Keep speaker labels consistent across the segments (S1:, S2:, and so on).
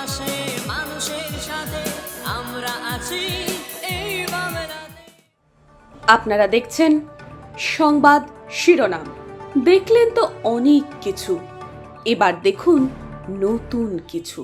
S1: পাশে মানুষের সাথে আমরা আছি এই বাংলাতে।
S2: আপনারা দেখছেন সংবাদ শিরোনাম। দেখলেন তো অনেক কিছু, এবার দেখুন নতুন কিছু।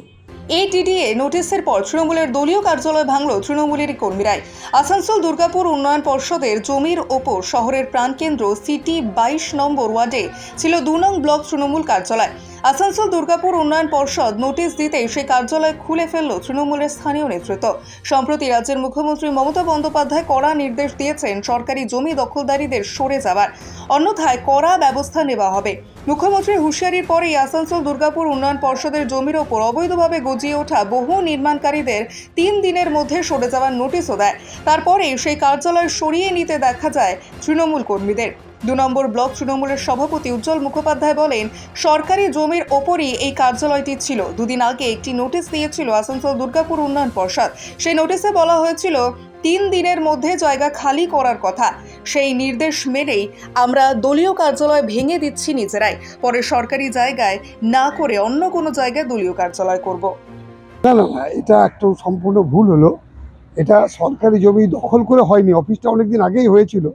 S3: এটিডিএ নোটিশের পর তৃণমূলের দলীয় কার্যালয় ভাঙল তৃণমূলের কর্মীরাই। আসানসোল দুর্গাপুর উন্নয়ন পর্ষদের জমির ওপর শহরের প্রাণকেন্দ্র সিটি 22 নম্বর ওয়ার্ডে ছিল 2 নং ব্লক তৃণমূল কার্যালয়। আসানসোল দুর্গাপুর উন্নয়ন পর্ষদ নোটিশ দিতেই সেই কার্যালয় খুলে ফেলল তৃণমূলের স্থানীয় নেতৃত্ব। সম্প্রতি রাজ্যের মুখ্যমন্ত্রী মমতা বন্দ্যোপাধ্যায় কড়া নির্দেশ দিয়েছেন সরকারি জমি দখলদারীদের সরে যাওয়ার, অন্যথায় কড়া ব্যবস্থা নেওয়া হবে। মুখ্যমন্ত্রীর হুঁশিয়ারির পরেই আসানসোল দুর্গাপুর উন্নয়ন পর্ষদের জমির ওপর অবৈধভাবে গজিয়ে ওঠা বহু নির্মাণকারীদের 3 দিনের মধ্যে সরে যাওয়ার নোটিশও দেয়। তারপরেই সেই কার্যালয় সরিয়ে নিতে দেখা যায় তৃণমূল কর্মীদের। 2 নম্বর ব্লক তৃণমূলের সভাপতি উজ্জ্বল মুখোপাধ্যায় বলেন, সরকারি জমির ওপরই এই কার্যালয়টি ছিল। 2 দিন আগে একটি নোটিশ দিয়েছিল আসানসোল দুর্গাপুর উন্নয়ন পর্ষদ। সেই নোটিশে বলা হয়েছিল 3 দিনের মধ্যে জায়গা খালি করার কথা। সেই নির্দেশ মেনেই আমরা দলীয় কার্যালয় ভেঙে দিচ্ছি নিজেরাই, পরে সরকারি জায়গায় না করে অন্য কোনো জায়গায় দলীয় কার্যালয় করব।
S4: না না না, এটা একটু সম্পূর্ণ ভুল হলো। এটা সরকারি জমি দখল করে হয়নি, অফিসটা অনেকদিন আগেই হয়েছিল।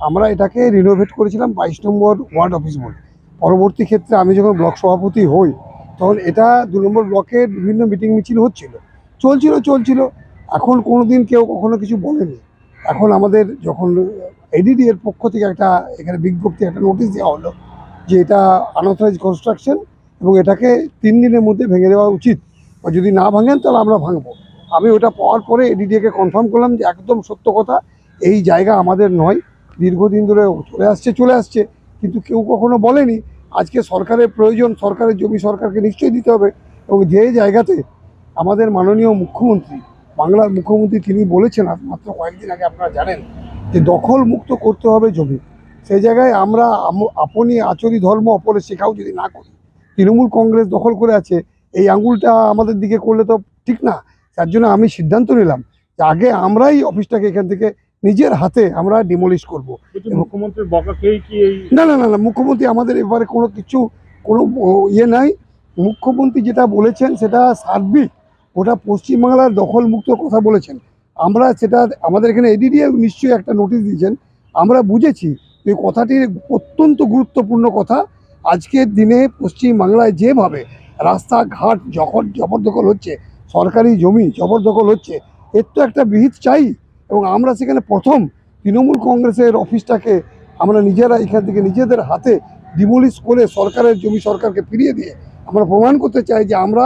S4: আমরা এটাকে রিনোভেট করেছিলাম 22 নম্বর ওয়ার্ড অফিস বলে। পরবর্তী ক্ষেত্রে আমি যখন ব্লক সভাপতি হই তখন এটা 2 নম্বর ব্লকের বিভিন্ন মিটিং মিছিল চলছিল। এখন কোনো দিন কেউ কখনো কিছু বলেনি। এখন আমাদের যখন এডিডি এর পক্ষ থেকে একটা এখানে বিজ্ঞপ্তি একটা নোটিশ দেওয়া হলো যে এটা আনঅথরাইজ কনস্ট্রাকশন এবং এটাকে 3 দিনের মধ্যে ভেঙে দেওয়া উচিত, বা যদি না ভাঙেন তাহলে আমরা ভাঙবো। আমি ওটা পাওয়ার পরে এডিডিএকে কনফার্ম করলাম যে একদম সত্য কথা, এই জায়গা আমাদের নয়, দীর্ঘদিন ধরে চলে আসছে, কিন্তু কেউ কখনো বলেনি। আজকে সরকারের প্রয়োজন, সরকারের জমি সরকারকে নিশ্চয়ই দিতে হবে। এবং যে জায়গাতে আমাদের মাননীয় মুখ্যমন্ত্রী, বাংলার মুখ্যমন্ত্রী, তিনি বলেছেন মাত্র কয়েকদিন আগে, আপনারা জানেন, যে দখল মুক্ত করতে হবে জমি, সেই জায়গায় আমরা আপনি আচরি ধর্ম অপরে শেখাও যদি না করি, তৃণমূল কংগ্রেস দখল করে আছে, এই আঙুলটা আমাদের দিকে করলে তো ঠিক না। তার জন্য আমি সিদ্ধান্ত নিলাম যে আগে আমরাই অফিসটাকে এখান থেকে নিজের হাতে আমরা ডিমলিশ করবো।
S5: মুখ্যমন্ত্রীর বকাকেই কি এই
S4: না, মুখ্যমন্ত্রী আমাদের এবারে কোনো ইয়ে নাই। মুখ্যমন্ত্রী যেটা বলেছেন সেটা সার্বিক, ওটা পশ্চিমবাংলার দখল মুক্ত কথা বলেছেন। আমরা সেটা আমাদের এখানে এডিডিএ নিশ্চয়ই একটা নোটিশ দিয়েছেন, আমরা বুঝেছি। এই কথাটি অত্যন্ত গুরুত্বপূর্ণ কথা। আজকের দিনে পশ্চিমবাংলায় যেভাবে রাস্তাঘাট জবরদখল হচ্ছে, সরকারি জমি জবরদখল হচ্ছে, এর তো একটা বিহিত চাই। এবং আমরা সেখানে প্রথম তৃণমূল কংগ্রেসের অফিসটাকে আমরা নিজেরা এখান থেকে নিজেদের হাতে ডিমোলিশ করে সরকারের জমি সরকারকে ফিরিয়ে দিয়ে আমরা প্রমাণ করতে চাই যে আমরা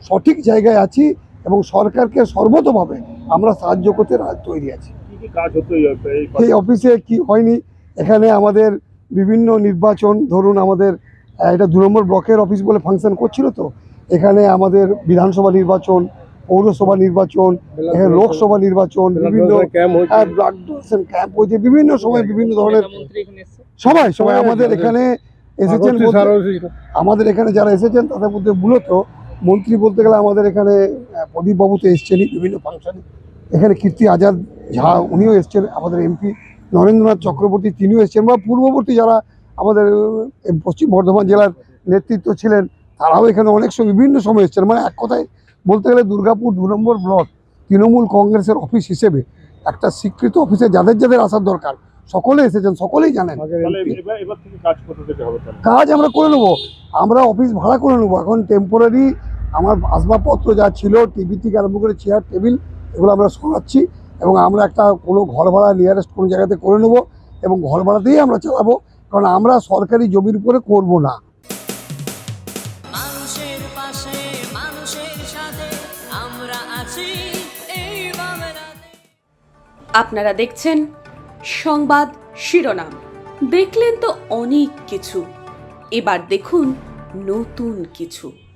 S4: সঠিক জায়গায় আছি এবং সরকারকে সর্বতভাবে আমরা সাহায্য করতে তৈরি আছি।
S5: কি কাজ হতো
S4: এই অফিসে কি হয়নি, এখানে আমাদের বিভিন্ন নির্বাচন, ধরুন আমাদের এটা 2 নম্বর ব্লকের অফিস বলে ফাংশন করছিল, তো এখানে আমাদের বিধানসভা নির্বাচন, পৌরসভা নির্বাচন, এখানে লোকসভা নির্বাচন, বিভিন্ন ব্লাড ডোনেশন ক্যাম্প হয়েছে, বিভিন্ন সময় বিভিন্ন ধরনের সবাই আমাদের এখানে এসেছেন। আমাদের এখানে যারা এসেছেন তাদের মধ্যে মূলত মন্ত্রী বলতে গেলে আমাদের এখানে প্রদীপ বাবু তো এসছেনই বিভিন্ন ফাংশনে, এখানে কীর্তি আজাদ ঝা উনিও এসছেন, আমাদের এমপি নরেন্দ্রনাথ চক্রবর্তী তিনিও এসছেন, বা পূর্ববর্তী যারা আমাদের পশ্চিম বর্ধমান জেলার নেতৃত্ব ছিলেন তারাও এখানে অনেক সময় বিভিন্ন সময় এসছেন। মানে এক কথায় বলতে গেলে দুর্গাপুর 2 নম্বর ব্লক তৃণমূল কংগ্রেসের অফিস হিসেবে একটা স্বীকৃত অফিসে যাদের আসার দরকার সকলে এসেছেন, সকলেই জানেন। কাজ আমরা করে নেবো, আমরা অফিস ভাড়া করে নেবো। এখন টেম্পোরারি আমার আসবাবপত্র যা ছিল, টিভি থেকে আরম্ভ করে চেয়ার টেবিল, এগুলো আমরা সরাচ্ছি এবং আমরা একটা কোনো ঘর ভাড়া নিয়ারেস্ট কোনো জায়গাতে করে নেবো এবং ঘর ভাড়াতেই আমরা চালাবো, কারণ আমরা সরকারি জমির উপরে করবো না।
S1: মানুষের পাশে মানুষের সাথে আমরা আছি এই বাংলাতে।
S2: আপনারা দেখছেন সংবাদ শিরোনাম। দেখলেন তো অনেক কিছু, এবার দেখুন নতুন কিছু।